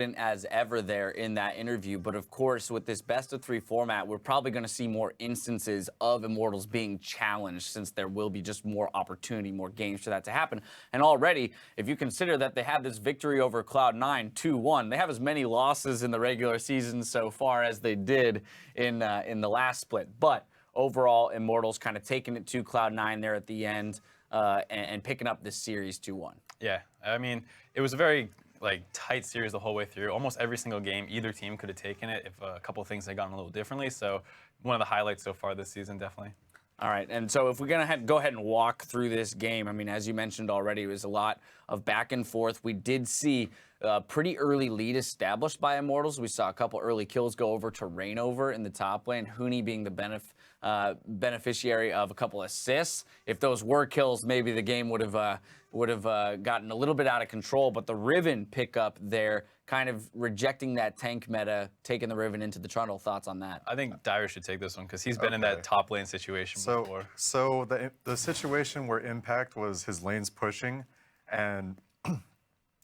as ever there in that interview, but of course with this best of 3 format, we're probably going to see more instances of Immortals being challenged, since there will be just more opportunity, more games for that to happen. And already, if you consider that they had this victory over Cloud9 2-1, they have as many losses in the regular season so far as they did in the last split. But overall, Immortals kind of taking it to Cloud9 there at the end and picking up this series 2-1. Yeah, I mean, it was a very tight series the whole way through. Almost every single game, either team could have taken it if a couple of things had gone a little differently. So one of the highlights so far this season, definitely. All right, and so if we're going to go ahead and walk through this game, I mean, as you mentioned already, it was a lot of back and forth. We did see a pretty early lead established by Immortals. We saw a couple early kills go over to Reignover in the top lane, Huni being the beneficiary of a couple assists. If those were kills, maybe the game would have gotten a little bit out of control, but the Riven pickup there, kind of rejecting that tank meta, taking the Riven into the Trundle. Thoughts on that? I think Dyer should take this one because he's been in that top lane situation before. So the situation where Impact was his lanes pushing, and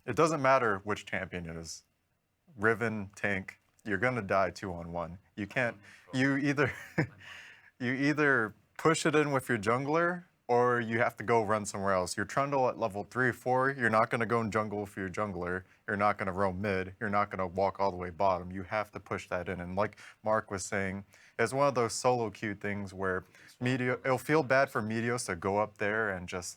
it doesn't matter which champion it is, Riven, tank, you're gonna die 2-on-1. You can't. You either push it in with your jungler, or you have to go run somewhere else. Your Trundle at level 3 or 4, you're not going to go and jungle for your jungler. You're not going to roam mid. You're not going to walk all the way bottom. You have to push that in. And like Mark was saying, it's one of those solo queue things where it'll feel bad for Meteos to go up there and just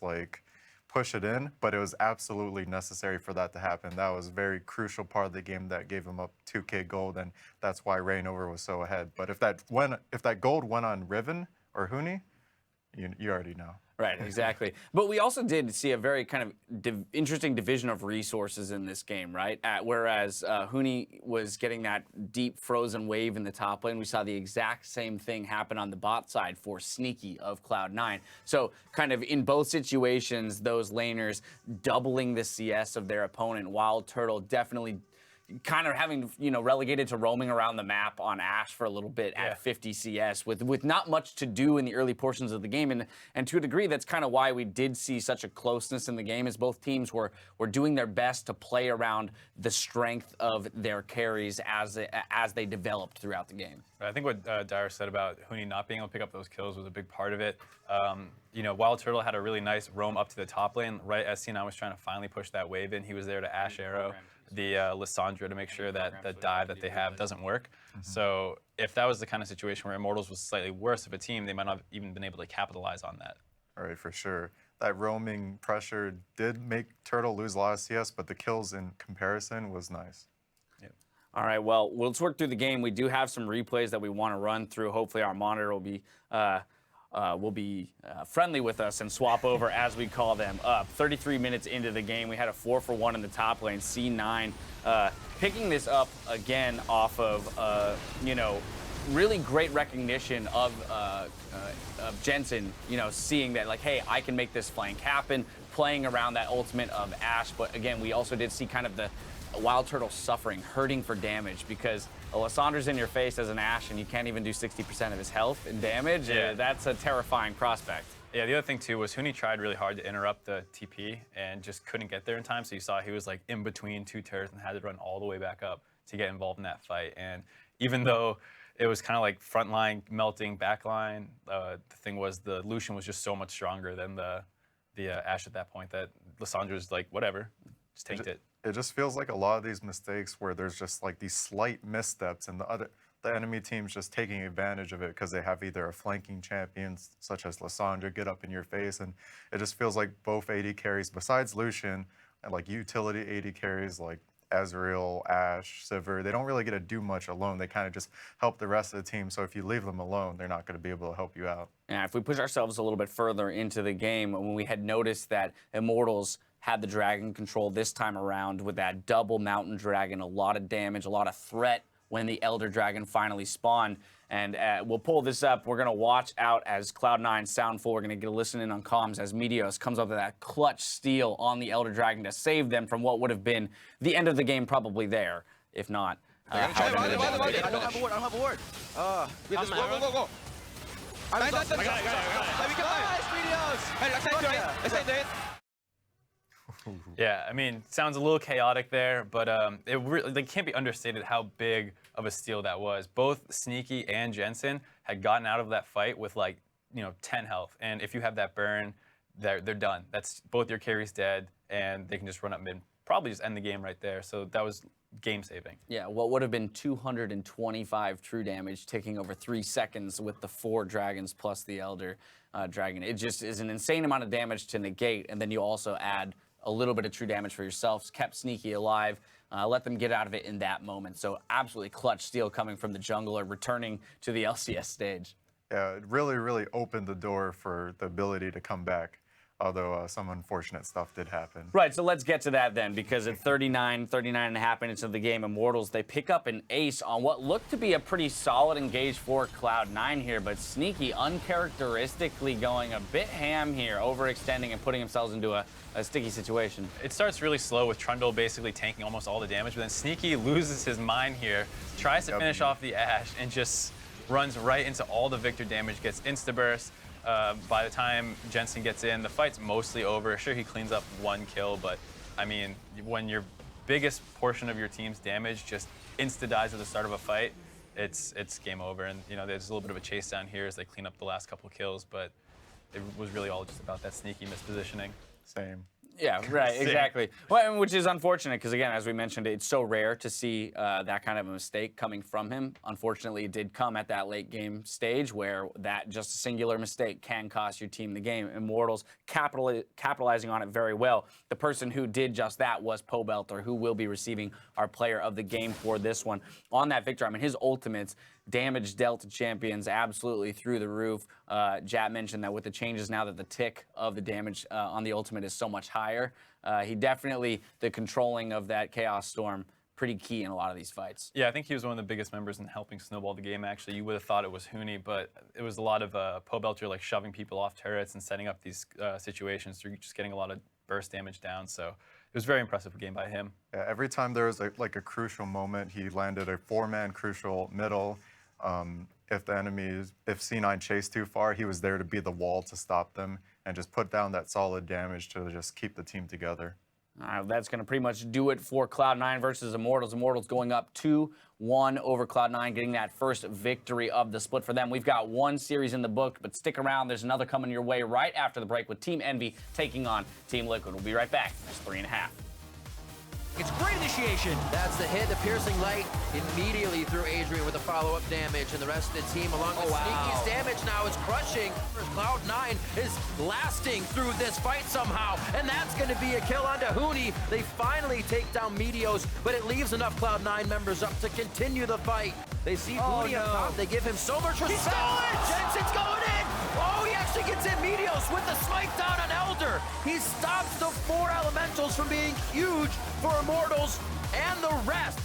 push it in, but it was absolutely necessary for that to happen. That was a very crucial part of the game that gave him up 2K gold, and that's why Reignover was so ahead. But if that gold went on Riven or Huni, you already know. Right, exactly. But we also did see a very kind of interesting division of resources in this game, right? Whereas Huni was getting that deep frozen wave in the top lane, we saw the exact same thing happen on the bot side for Sneaky of Cloud9. So kind of in both situations, those laners doubling the CS of their opponent. wildturtle definitely kind of having, relegated to roaming around the map on Ashe for a little bit at 50 CS with not much to do in the early portions of the game. And to a degree, that's kind of why we did see such a closeness in the game, as both teams were doing their best to play around the strength of their carries as they developed throughout the game. I think what Dyer said about Huni not being able to pick up those kills was a big part of it. wildturtle had a really nice roam up to the top lane right as C9 was trying to finally push that wave in. He was there to Ashe arrow the Lissandra to make sure that the dive that they have doesn't work. So if that was the kind of situation where Immortals was slightly worse of a team, they might not have even been able to capitalize on that. All right, for sure. That roaming pressure did make Turtle lose a lot of CS, but the kills in comparison was nice. All right, well, let's work through the game. We do have some replays that we want to run through. Hopefully our monitor will be friendly with us and swap over as we call them up. 33 minutes into the game, we had a 4-for-1 in the top lane. C9 picking this up again off of, really great recognition of Jensen, seeing that hey, I can make this flank happen, playing around that ultimate of Ashe. But again, we also did see kind of the wildturtle suffering, hurting for damage, because Lissandra's in your face as an Ashe and you can't even do 60% of his health and damage. That's a terrifying prospect. Yeah, the other thing too was Huni tried really hard to interrupt the TP and just couldn't get there in time. So you saw he was in between two turrets and had to run all the way back up to get involved in that fight. And even though it was kind of front line melting back line, the thing was the Lucian was just so much stronger than the Ashe at that point that Lissandra was whatever, just tanked it. It just feels like a lot of these mistakes where there's just these slight missteps, and the enemy team's just taking advantage of it because they have either a flanking champion such as Lissandra get up in your face, and it just feels like both AD carries besides Lucian and utility AD carries like Ezreal, Ashe, Sivir, they don't really get to do much alone. They kind of just help the rest of the team. So if you leave them alone, they're not going to be able to help you out. Yeah, if we push ourselves a little bit further into the game, when we had noticed that Immortals had the dragon control this time around with that double mountain dragon, a lot of damage, a lot of threat when the Elder Dragon finally spawned. And we'll pull this up. We're going to watch out as Cloud9 sound full. We're going to get a listen in on comms as Meteos comes up with that clutch steal on the Elder Dragon to save them from what would have been the end of the game probably there, if not. I don't have a ward. We have this. Go. I got it. Yeah, I mean, sounds a little chaotic there, but it can't be understated how big of a steal that was. Both Sneaky and Jensen had gotten out of that fight with like, 10 health, and if you have that burn, they're done. That's both your carries dead, and they can just run up mid, probably just end the game right there. So that was game saving. Yeah, what would have been 225 true damage, taking over 3 seconds with the 4 dragons plus the Elder Dragon. It just is an insane amount of damage to negate, and then you also add a little bit of true damage for yourselves, kept Sneaky alive, let them get out of it in that moment. So absolutely clutch steal coming from the jungler, returning to the LCS stage. Yeah, it really, really opened the door for the ability to come back, although some unfortunate stuff did happen. Right, so let's get to that then, because at 39 and a half minutes of the game, Immortals, they pick up an ace on what looked to be a pretty solid engage for Cloud9 here, but Sneaky uncharacteristically going a bit ham here, overextending and putting themselves into a sticky situation. It starts really slow with Trundle basically tanking almost all the damage, but then Sneaky loses his mind here, tries to finish off the Ashe, and just runs right into all the Viktor damage, gets insta-burst. By the time Jensen gets in, the fight's mostly over. Sure, he cleans up 1 kill, but I mean, when your biggest portion of your team's damage just insta-dies at the start of a fight, it's game over. And there's a little bit of a chase down here as they clean up the last couple of kills, but it was really all just about that Sneaky mispositioning. Same. Yeah, right, exactly. Well, which is unfortunate because, again, as we mentioned, it's so rare to see that kind of a mistake coming from him. Unfortunately, it did come at that late game stage where that just a singular mistake can cost your team the game. Immortals capitalizing on it very well. The person who did just that was Pobelter, who will be receiving our player of the game for this one. On that Viktor, I mean, his ultimates, damage dealt to champions absolutely through the roof. Jat mentioned that with the changes now that the tick of the damage on the ultimate is so much higher, he definitely, the controlling of that Chaos Storm, pretty key in a lot of these fights. Yeah, I think he was one of the biggest members in helping snowball the game, actually. You would have thought it was Huni, but it was a lot of Pobelter like shoving people off turrets and setting up these situations through just getting a lot of burst damage down. So it was a very impressive game by him. Yeah, every time there was a crucial moment, he landed a 4-man crucial middle. If C9 chased too far, he was there to be the wall to stop them and just put down that solid damage to just keep the team together. That's going to pretty much do it for Cloud9 versus Immortals. Immortals going up 2-1 over Cloud9, getting that first victory of the split for them. We've got 1 series in the book, but stick around. There's another coming your way right after the break with Team Envy taking on Team Liquid. We'll be right back. There's 3.5. It's great initiation. That's the hit, the piercing light immediately through Adrian with the follow-up damage, and the rest of the team along with Sneaky's damage now is crushing. Cloud9 is lasting through this fight somehow, and that's going to be a kill onto Huni. They finally take down Meteos, but it leaves enough Cloud9 members up to continue the fight. They see Huni up top. They give him so much respect. He's going! Jensen's going in! Oh, he actually gets in. Meteos with the smite down on Elder. He stops the 4 elementals from being huge for Immortals and the rest.